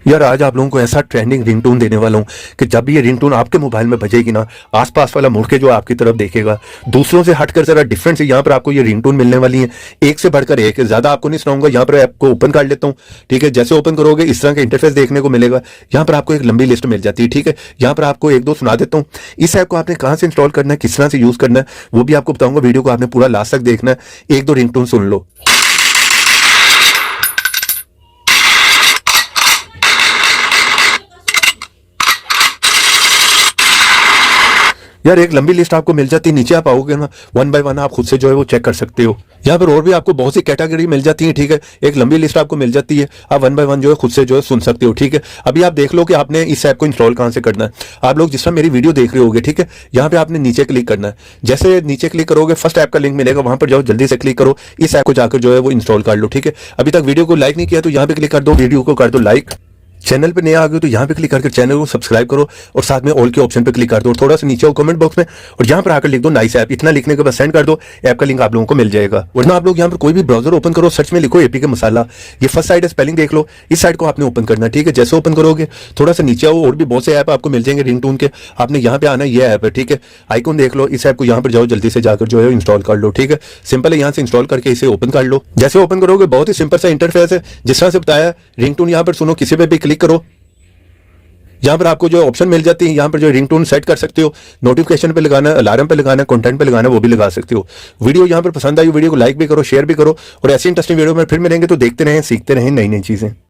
यार आज आप लोगों को ऐसा ट्रेंडिंग रिंगटोन देने वाला हूँ कि जब भी ये रिंगटोन आपके मोबाइल में बजेगी ना, आसपास वाला मुड़ के जो आपकी तरफ देखेगा, दूसरों से हटकर जरा डिफरेंट से यहाँ पर आपको ये रिंगटोन मिलने वाली है। एक से बढ़कर एक, ज्यादा आपको नहीं सुनाऊंगा। यहाँ पर ऐप को ओपन कर लेता हूँ, ठीक है। जैसे ओपन करोगे इस तरह का इंटरफेस देखने को मिलेगा। यहाँ पर आपको एक लंबी लिस्ट मिल जाती है, ठीक है। यहाँ पर आपको एक दो सुना देता हूँ। इस ऐप को आपने कहाँ से इंस्टॉल करना है, किस तरह से यूज करना है, वो भी आपको बताऊंगा। वीडियो को आपने पूरा लास्ट तक देखना है। एक दो रिंगटोन सुन लो। यार एक लंबी लिस्ट आपको मिल जाती है, नीचे आप आओगे ना, वन बाय वन आप खुद से जो है वो चेक कर सकते हो। यहाँ पर और भी आपको बहुत सी कैटेगरी मिल जाती है, ठीक है। एक लंबी लिस्ट आपको मिल जाती है, आप वन बाय वन जो है खुद से जो है सुन सकते हो, ठीक है। अभी आप देख लो कि आपने इस ऐप को इंस्टॉल कहाँ से करना है। आप लोग जिस तरह मेरी वीडियो देख रहे होगे, ठीक है, यहाँ पे आपने नीचे क्लिक करना है। जैसे नीचे क्लिक करोगे फर्स्ट ऐप का लिंक मिलेगा, वहां पर जाओ, जल्दी से क्लिक करो, इस ऐप को जाकर जो है वो इंस्टॉल कर लो, ठीक है। अभी तक वीडियो को लाइक नहीं किया तो यहाँ पे क्लिक कर दो, वीडियो को कर दो लाइक। चैनल पे नए आ गए तो यहाँ पे क्लिक करके चैनल को सब्सक्राइब करो और साथ में ऑल के ऑप्शन पे क्लिक कर दो। और थोड़ा सा नीचे हो कमेंट बॉक्स में और यहाँ पर आकर लिख दो नाइस ऐप। इतना लिखने के बाद सेंड कर दो, ऐप का लिंक आप लोगों को मिल जाएगा। वरना आप लोग यहाँ पर कोई भी ब्राउजर ओपन करो, सर्च में लिखो एपीके मसाला, ये फर्स्ट साइड है, स्पेलिंग देख लो। इस साइड को आपने ओपन करना है, ठीक है। जैसे ओपन करोगे थोड़ा सा नीचे आओ, और भी बहुत से ऐप आपको मिल जाएंगे रिंगटोन के। आपने यहाँ पे आना, ये ऐप है, ठीक है। आइकॉन देख लो, इस ऐप को यहाँ पर जाओ, जल्दी से जाकर जो है इंस्टॉल कर लो, ठीक है। सिंपल है, यहाँ से इंस्टॉल करके इसे ओपन कर लो। जैसे ओपन करोगे बहुत ही सिंपल सा इंटरफेस है, जिस तरह से बताया। रिंगटोन यहाँ पर सुनो, किसी पे भी क्लिक करो, यहाँ पर आपको जो ऑप्शन मिल जाती है, यहाँ पर जो रिंगटोन सेट कर सकते हो। नोटिफिकेशन पे लगाना, अलार्म पे लगाना, कंटेंट पे लगाना, वो भी लगा सकते हो। वीडियो यहाँ पर पसंद आई, वीडियो को लाइक भी करो, शेयर भी करो। और ऐसी इंटरेस्टिंग वीडियो में फिर मिलेंगे, तो देखते रहें, सीखते रहें नई नई चीजें।